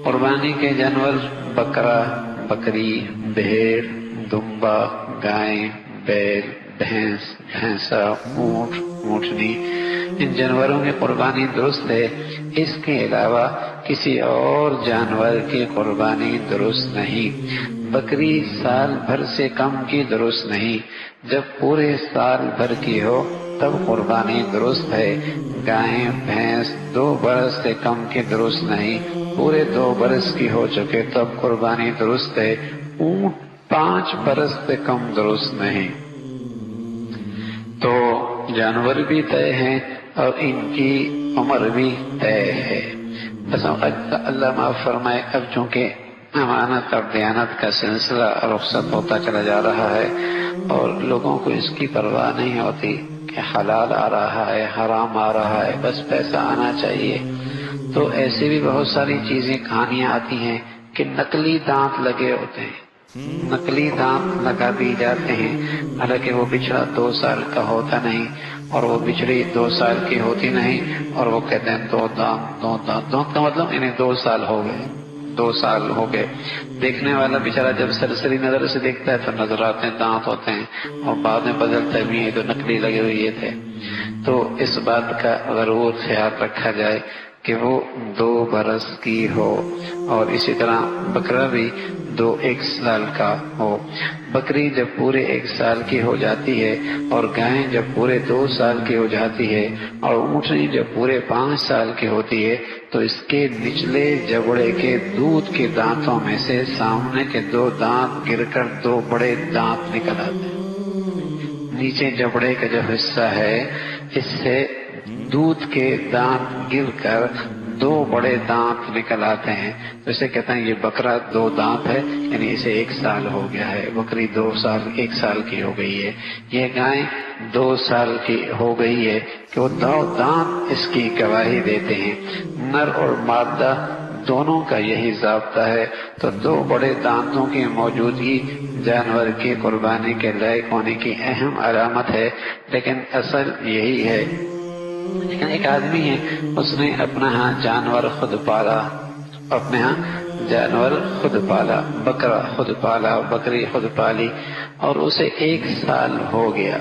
قربانی کے جانور بکرا، بکری، بھیڑ، دمبا، گائے، بیل، بھینس، بھینسا، اونٹ، اونٹنی، ان جانوروں کی قربانی درست ہے۔ اس کے علاوہ کسی اور جانور کی قربانی درست نہیں۔ بکری سال بھر سے کم کی درست نہیں، جب پورے سال بھر کی ہو تب قربانی درست ہے۔ گائے، بھینس 2 برس سے کم کی درست نہیں، پورے 2 برس کی ہو چکے تب قربانی درست ہے۔ اونٹ 5 برس سے کم درست نہیں۔ تو جانور بھی طے ہیں اور ان کی عمر بھی طے ہے۔ بس اللہ معاف فرمائے، اب چونکہ امانت اور دیانت کا سلسلہ رخصت ہوتا چلا جا رہا ہے اور لوگوں کو اس کی پرواہ نہیں ہوتی کہ حلال آ رہا ہے، حرام آ رہا ہے، بس پیسہ آنا چاہیے، تو ایسے بھی بہت ساری چیزیں کہانیاں آتی ہیں کہ نقلی دانت لگے ہوتے ہیں، نقلی دانت لگا دی جاتے ہیں، حالانکہ وہ بچڑا 2 سال کا ہوتا نہیں اور وہ بچڑی 2 سال کی ہوتی نہیں، اور وہ کہتے ہیں 2 دانت 2 دانت، دانت کا مطلب انہیں 2 سال ہو گئے، 2 سال ہو گئے۔ دیکھنے والا بیچارہ جب سرسری نظر سے دیکھتا ہے تو نظر آتے ہیں دانت ہوتے ہیں، اور بعد میں بدلتا بھی ہے تو نقلی لگے ہوئے یہ تھے۔ تو اس بات کا ضرور خیال رکھا جائے کہ وہ 2 برس کی ہو، اور اسی طرح بکرا بھی 1 سال کا ہو۔ بکری جب پورے 1 سال کی ہو جاتی ہے، اور گائے جب پورے 2 سال کی ہو جاتی ہے، اور اونٹنی جب پورے 5 سال کی ہوتی ہے، تو اس کے نچلے جبڑے کے دودھ کے دانتوں میں سے سامنے کے 2 دانت گر کر 2 بڑے دانت نکل آتے ہیں۔ نیچے جبڑے کا جو حصہ ہے اس سے دودھ کے دانت گر کر 2 بڑے دانت نکل آتے ہیں، تو اسے کہتے ہیں یہ بکرا 2 دانت ہے، یعنی اسے 1 سال ہو گیا ہے۔ بکری 1 سال کی ہو گئی ہے۔ یہ گائے 2 سال کی ہو گئی ہے کہ وہ 2 دانت اس کی گواہی دیتے ہیں۔ نر اور مادہ دونوں کا یہی ضابطہ ہے، تو 2 بڑے دانتوں کی موجودگی جانور کی قربانی کے لائق ہونے کی اہم علامت ہے، لیکن اصل یہی ہے۔ لیکن ایک آدمی ہے، اس نے اپنا ہاں جانور خود پالا، اپنے ہاں جانور خود پالا، بکرا خود پالا، بکری خود پالی، اور اسے 1 سال ہو گیا،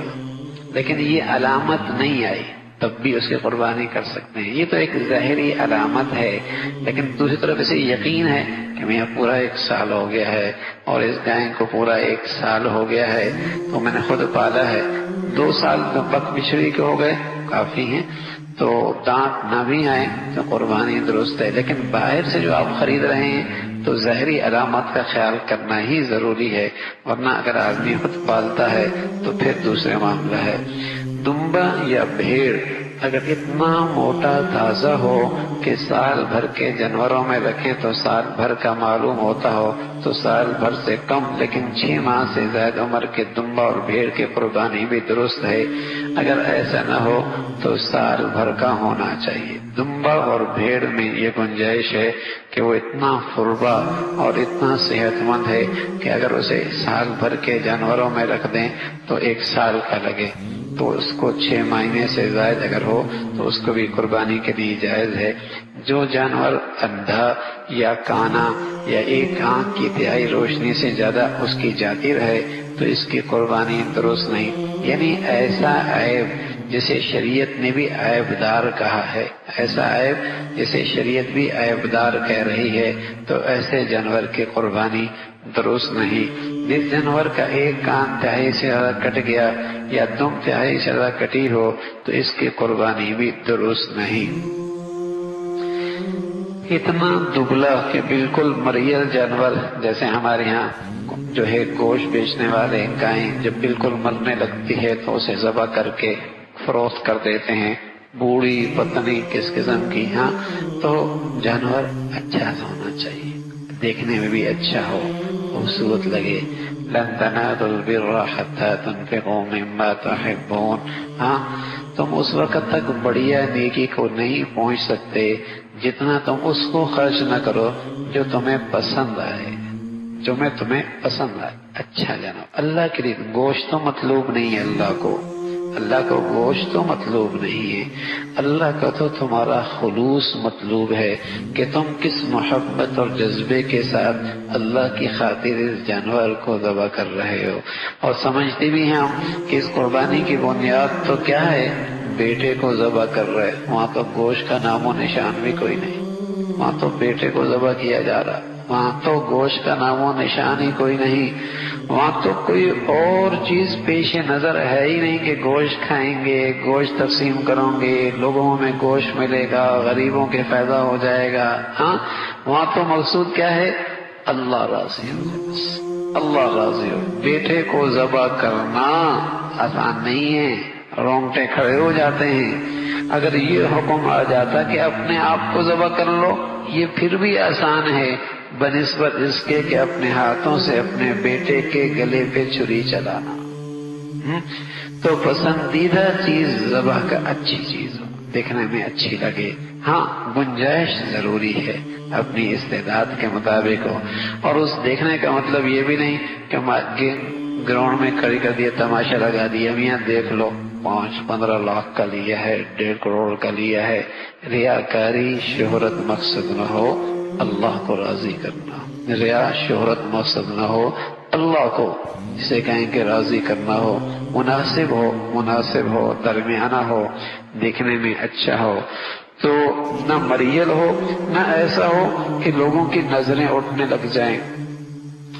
لیکن یہ علامت نہیں آئی، تب بھی اس کی قربانی کر سکتے ہیں۔ یہ تو ایک ظاہری علامت ہے، لیکن دوسری طرف اسے یقین ہے کہ میں پورا 1 سال ہو گیا ہے، اور اس گائے کو پورا 1 سال ہو گیا ہے، تو میں نے خود پالا ہے۔ 2 سال بک بچھڑی کے ہو گئے، کافی ہیں، تو دانت نہ بھی آئے تو قربانی درست ہے۔ لیکن باہر سے جو آپ خرید رہے ہیں تو ظاہری علامات کا خیال کرنا ہی ضروری ہے، ورنہ اگر آدمی خود پالتا ہے تو پھر دوسرے معاملہ ہے۔ دمبا یا بھیڑ اگر اتنا موٹا تازہ ہو کہ سال بھر کے جانوروں میں رکھیں تو سال بھر کا معلوم ہوتا ہو، تو سال بھر سے کم لیکن 6 ماہ سے زائد عمر کے دمبا اور بھیڑ کی قربانی بھی درست ہے۔ اگر ایسا نہ ہو تو سال بھر کا ہونا چاہیے۔ دمبا اور بھیڑ میں یہ گنجائش ہے کہ وہ اتنا فربا اور اتنا صحت مند ہے کہ اگر اسے سال بھر کے جانوروں میں رکھ دیں تو 1 سال کا لگے، تو اس کو 6 مہینے سے زائد اگر ہو تو اس کو بھی قربانی کے لیے جائز ہے۔ جو جانور اندھا یا کانا یا 1 آنکھ کی تہائی روشنی سے زیادہ اس کی جاتی رہے تو اس کی قربانی درست نہیں، یعنی ایسا عیب جسے شریعت نے بھی عیب دار کہا ہے، ایسا عیب جسے شریعت بھی عیب دار کہہ رہی ہے، تو ایسے جانور کی قربانی درست نہیں۔ جس جانور کا 1 کان تہائی سے زیادہ کٹ گیا یا 2 تہائی سے زیادہ کٹی ہو تو اس کی قربانی بھی درست نہیں۔ اتنا دبلا کہ بالکل مریل جانور، جیسے ہمارے ہاں جو ہے گوشت بیچنے والے گائیں جب بالکل مرنے لگتی ہے تو اسے ذبح کر کے فروخت کر دیتے ہیں، بوڑھی پتنی کس قسم کی، ہاں تو جانور اچھا ہونا چاہیے، دیکھنے میں بھی اچھا ہو، خوبصورت لگے۔ لن تنالوا البر حتى تنفقوا مما تحبون، ہاں تم اس وقت تک بڑھیا نیکی کو نہیں پہنچ سکتے جتنا تم اس کو خرچ نہ کرو جو تمہیں پسند آئے، جو میں تمہیں پسند آئے، اچھا جانو۔ اللہ کے لیے گوشت تو مطلوب نہیں ہے اللہ کو، اللہ کو گوشت تو مطلوب نہیں ہے، اللہ کا تو تمہارا خلوص مطلوب ہے کہ تم کس محبت اور جذبے کے ساتھ اللہ کی خاطر اس جانور کو ذبح کر رہے ہو۔ اور سمجھتے بھی ہیں ہم کہ اس قربانی کی بنیاد تو کیا ہے، بیٹے کو ذبح کر رہے، وہاں تو گوشت کا نام و نشان بھی کوئی نہیں، وہاں تو بیٹے کو ذبح کیا جا رہا، وہاں تو گوشت کا نام و نشان ہی کوئی نہیں، وہاں تو کوئی اور چیز پیش نظر ہے ہی نہیں کہ گوشت کھائیں گے، گوشت تقسیم کروں گے، لوگوں میں گوشت ملے گا، غریبوں کے فائدہ ہو جائے گا۔ ہاں، وہاں تو مقصود کیا ہے، اللہ راضی ہو جائے، بس اللہ راضی ہو۔ بیٹے کو ذبح کرنا آسان نہیں ہے، رونگٹے کھڑے ہو جاتے ہیں۔ اگر یہ حکم آ جاتا کہ اپنے آپ کو ذبح کر لو، یہ پھر بھی آسان ہے بنسبت اس کے کہ اپنے ہاتھوں سے اپنے بیٹے کے گلے پہ چھری چلانا۔ تو پسندیدہ چیز ذبح کا اچھی چیز ہو، دیکھنے میں اچھی لگے، ہاں گنجائش ضروری ہے اپنی استعداد کے مطابق ہو۔ اور اس دیکھنے کا مطلب یہ بھی نہیں کہ گراؤنڈ میں کھڑی کر دیا، تماشا لگا دیا، میاں دیکھ لو 5-15 لاکھ کا لیا ہے، 1.5 کروڑ کا لیا ہے۔ ریاکاری شہرت مقصد نہ ہو، اللہ کو راضی کرنا۔ ریا شہرت مقصد نہ ہو، اللہ کو جسے کہیں کہ راضی کرنا ہو، مناسب ہو، درمیانہ ہو، دیکھنے میں اچھا ہو، تو نہ مریل ہو، نہ ایسا ہو کہ لوگوں کی نظریں اٹھنے لگ جائیں،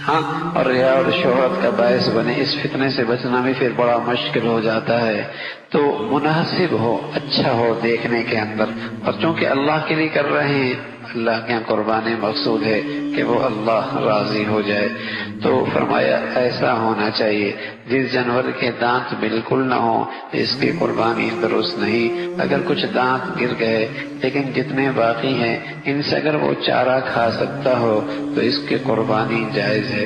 ہاں، اور ریا اور شہرت کا باعث بنے۔ اس فتنے سے بچنا بھی پھر بڑا مشکل ہو جاتا ہے۔ تو مناسب ہو، اچھا ہو دیکھنے کے اندر، اور چونکہ اللہ کے لیے کر رہے ہیں، اللہ کے قربانی مقصود ہے کہ وہ اللہ راضی ہو جائے، تو فرمایا ایسا ہونا چاہیے جس جانور کے دانت بالکل نہ ہو، اس کی قربانی درست نہیں۔ اگر کچھ دانت گر گئے لیکن جتنے باقی ہیں ان سے اگر وہ چارہ کھا سکتا ہو تو اس کی قربانی جائز ہے۔